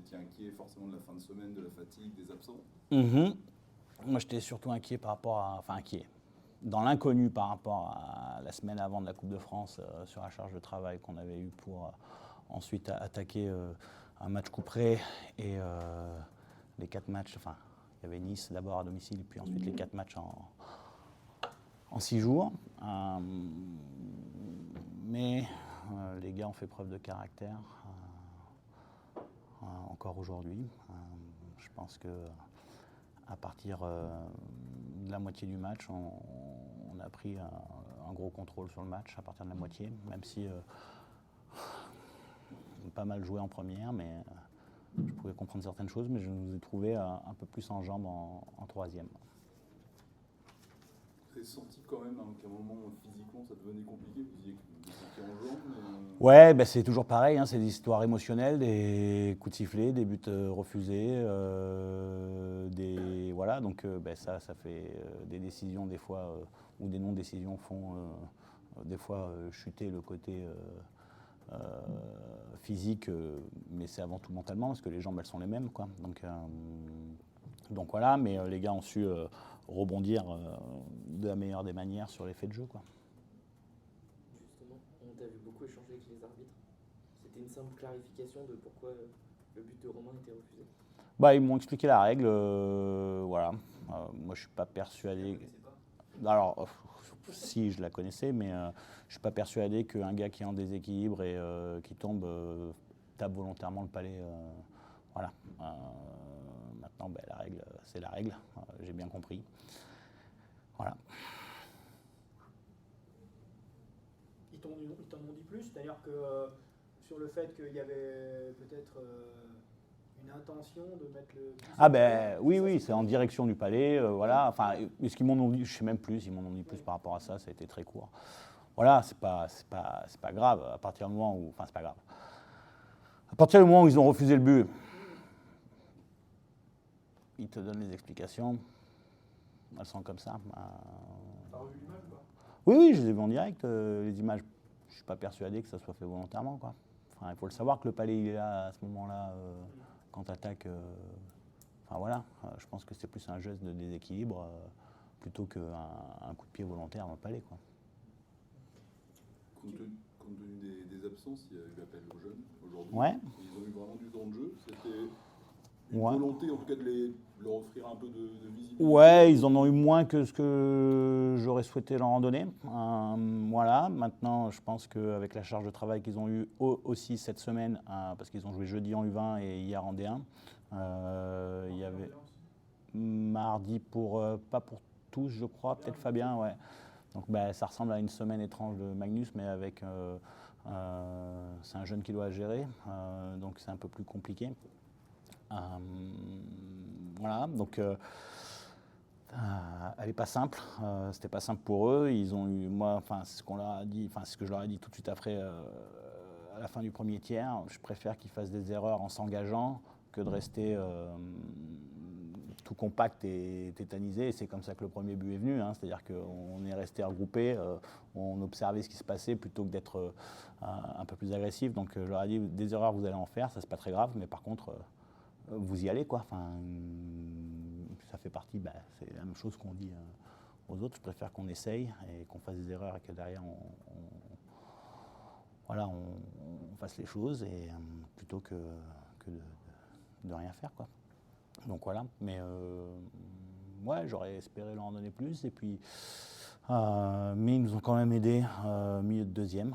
étiez inquiet forcément de la fin de semaine, de la fatigue, des absents. Moi, j'étais surtout inquiet inquiet. Dans l'inconnu par rapport à la semaine avant de la Coupe de France sur la charge de travail qu'on avait eue pour ensuite attaquer un match couperé et les 4 matchs, il y avait Nice d'abord à domicile, puis ensuite les 4 matchs en 6 jours. Mais les gars ont fait preuve de caractère encore aujourd'hui. Je pense que à partir de la moitié du match, on a pris un gros contrôle sur le match à partir de la moitié, même si on a pas mal joué en première, mais je pouvais comprendre certaines choses, mais je nous ai trouvé un peu plus en jambes en troisième. Vous avez senti quand même qu'à un moment, physiquement, ça devenait compliqué, vous disiez que vous étiez en jambes Ouais, c'est toujours pareil, c'est des histoires émotionnelles, des coups de sifflet, des buts refusés, voilà, donc ça fait des décisions des fois, ou des non-décisions font des fois chuter le côté physique, mais c'est avant tout mentalement, parce que les jambes elles sont les mêmes, quoi. Donc voilà, mais les gars ont su rebondir de la meilleure des manières sur l'effet de jeu, quoi. Justement, on t'a vu beaucoup échanger avec les arbitres. C'était une simple clarification de pourquoi le but de Romain était refusé. Ils m'ont expliqué la règle, voilà. Moi, je suis pas persuadé. Alors, si je la connaissais, mais je suis pas persuadé qu'un gars qui est en déséquilibre et qui tombe tape volontairement le palais. Voilà. Maintenant, la règle, c'est la règle. J'ai bien compris. Voilà. Ils t'en ont dit plus, c'est-à-dire que sur le fait qu'il y avait peut-être une intention de mettre le... Oui, c'est en direction du palais, voilà. Ce qu'ils m'en ont dit, je sais même plus, ils m'en ont dit plus par rapport à ça, ça a été très court. Voilà, c'est pas grave, à partir du moment où... c'est pas grave. À partir du moment où ils ont refusé le but, ils te donnent les explications, elles sont comme ça. T'as revu l'image ou pas ? Oui, je les ai vues en direct, les images. Je suis pas persuadé que ça soit fait volontairement, quoi. Il faut le savoir que le palais il est là à ce moment-là quand tu attaques. Voilà, je pense que c'est plus un geste de déséquilibre plutôt qu'un coup de pied volontaire dans le palais, quoi. Compte tenu des absences, il y a eu l'appel aux jeunes aujourd'hui. Ouais. Ils ont eu vraiment du temps de jeu. C'était une volonté, en tout cas, de leur offrir un peu de visibilité. Ouais, ils en ont eu moins que ce que j'aurais souhaité leur en donner. Voilà, maintenant, je pense qu'avec la charge de travail qu'ils ont eu aussi cette semaine, parce qu'ils ont joué jeudi en U20 et hier en D1, il y avait mardi pas pour tous, je crois, peut-être Fabien, ouais. Donc ça ressemble à une semaine étrange de Magnus, mais avec c'est un jeune qui doit gérer, donc c'est un peu plus compliqué. Voilà, donc elle n'est pas simple, c'était pas simple pour eux. Ils ont eu, c'est ce qu'on leur a dit, ce que je leur ai dit tout de suite après, à la fin du premier tiers. Je préfère qu'ils fassent des erreurs en s'engageant que de rester tout compact et tétanisé. Et c'est comme ça que le premier but est venu, c'est-à-dire qu'on est resté regroupés, on observait ce qui se passait plutôt que d'être un peu plus agressif. Donc je leur ai dit, des erreurs vous allez en faire, ça c'est pas très grave, mais par contre vous y allez, quoi. Ça fait partie, c'est la même chose qu'on dit aux autres. Je préfère qu'on essaye et qu'on fasse des erreurs et que derrière on fasse les choses et plutôt que de rien faire, quoi. Donc voilà, mais j'aurais espéré leur en donner plus et puis mais ils nous ont quand même aidés milieu de deuxième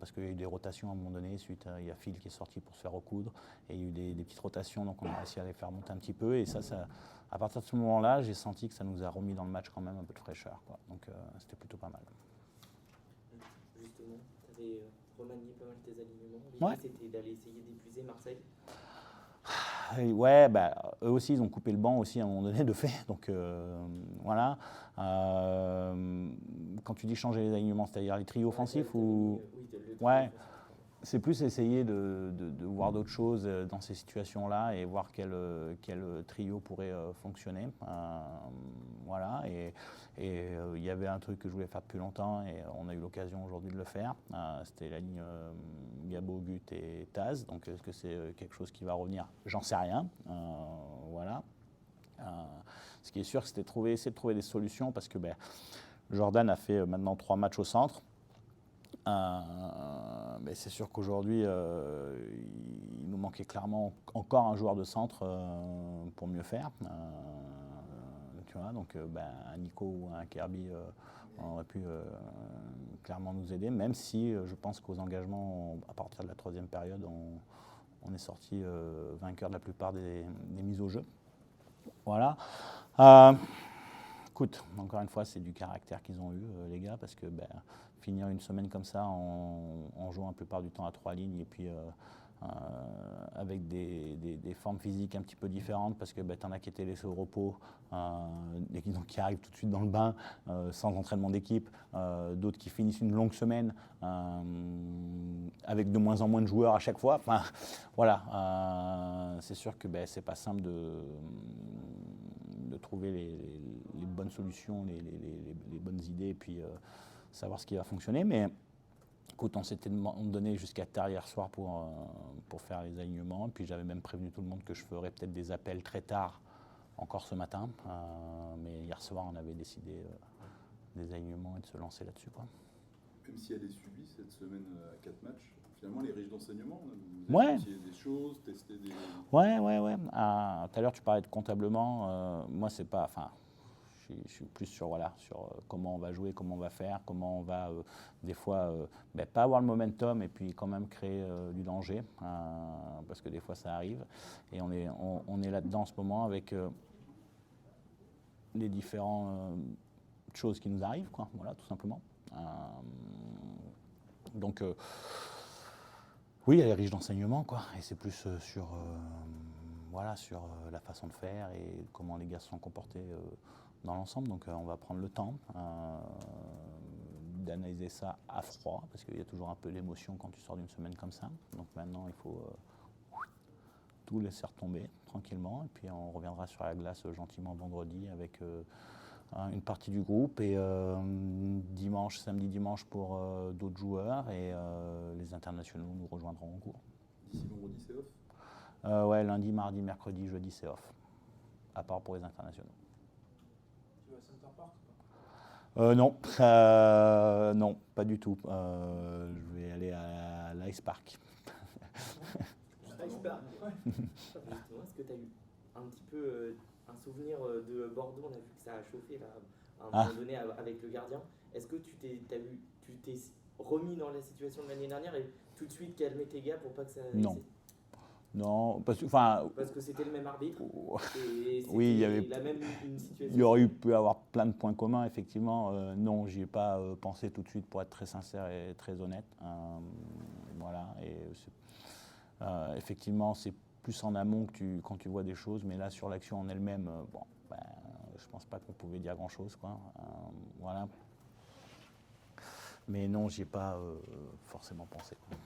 parce qu'il y a eu des rotations à un moment donné. Suite, il y a Phil qui est sorti pour se faire recoudre et il y a eu des petites rotations, donc on a réussi à les faire monter un petit peu et ça à partir de ce moment-là, j'ai senti que ça nous a remis dans le match quand même un peu de fraîcheur, quoi. Donc c'était plutôt pas mal. Justement, tu avais remanié pas mal tes alignements. Ouais. L'idée c'était d'aller essayer d'épuiser Marseille. Ouais, eux aussi, ils ont coupé le banc aussi à un moment donné, de fait. Donc voilà. Quand tu dis changer les alignements, c'est-à-dire les trios offensifs ou... Oui, le trio Ouais. offensif. C'est plus essayer de voir d'autres choses dans ces situations-là et voir quel trio pourrait fonctionner. Voilà. Et il y avait un truc que je voulais faire depuis longtemps et on a eu l'occasion aujourd'hui de le faire. C'était la ligne Gabo, Gut et Taz. Donc est-ce que c'est quelque chose qui va revenir? J'en sais rien. Voilà. Ce qui est sûr, c'était essayer de trouver des solutions parce que Jordan a fait maintenant 3 matchs au centre. Mais c'est sûr qu'aujourd'hui, il nous manquait clairement encore un joueur de centre pour mieux faire. Tu vois, donc un Nico ou un Kirby aurait pu clairement nous aider, même si je pense qu'aux engagements, à partir de la 3e période, on est sorti vainqueur de la plupart des mises au jeu. Voilà. Écoute, encore une fois, c'est du caractère qu'ils ont eu, les gars, parce que finir une semaine comme ça en jouant la plupart du temps à 3 lignes et puis avec des formes physiques un petit peu différentes, parce que t'en as qui étaient laissés au repos et qui arrivent tout de suite dans le bain sans entraînement d'équipe, d'autres qui finissent une longue semaine avec de moins en moins de joueurs à chaque fois. Enfin, voilà, c'est sûr que c'est pas simple de trouver les bonnes solutions, les bonnes idées et puis savoir ce qui va fonctionner. Mais écoute, on s'était donné jusqu'à tard hier soir pour faire les alignements. Et puis j'avais même prévenu tout le monde que je ferais peut-être des appels très tard encore ce matin. Mais hier soir, on avait décidé des alignements et de se lancer là-dessus, quoi. Même si elle est subie cette semaine à 4 matchs, finalement, elle est riche d'enseignements. Vous avez essayé des choses, testé des... Ouais. Tout à l'heure, tu parlais de comptablement. Moi, c'est pas... Enfin, je suis plus sur comment on va jouer, comment on va faire, comment on va des fois pas avoir le momentum et puis quand même créer du danger, parce que des fois ça arrive. Et on est là-dedans en ce moment avec les différentes choses qui nous arrivent, quoi. Voilà, tout simplement. Donc oui, elle est riche d'enseignements, quoi. Et c'est plus sur la façon de faire et comment les gars se sont comportés dans l'ensemble. Donc on va prendre le temps d'analyser ça à froid, parce qu'il y a toujours un peu l'émotion quand tu sors d'une semaine comme ça. Donc maintenant, il faut tout laisser retomber tranquillement. Et puis on reviendra sur la glace gentiment vendredi avec une partie du groupe et samedi, dimanche pour d'autres joueurs et les internationaux nous rejoindront en cours. D'ici vendredi, c'est off? Ouais, lundi, mardi, mercredi, jeudi, c'est off. À part pour les internationaux. Tu vas à Center Park ou Non, non, pas du tout. Je vais aller à l'Ice Park. pas Ice Park, ouais. Justement, est-ce que tu as eu un petit peu un souvenir de Bordeaux? On a vu que ça a chauffé là, à un moment donné avec le gardien. Est-ce que tu t'es remis dans la situation de l'année dernière et tout de suite calmé tes gars pour pas que ça... Non, parce que c'était le même arbitre. Et oui, il y avait la même une situation. Il y aurait pu avoir plein de points communs, effectivement. Non, j'y ai pas pensé tout de suite, pour être très sincère et très honnête. Voilà. Et effectivement, c'est plus en amont quand tu vois des choses, mais là, sur l'action en elle-même, je pense pas qu'on pouvait dire grand-chose, quoi. Voilà. Mais non, j'y ai pas forcément pensé, quoi.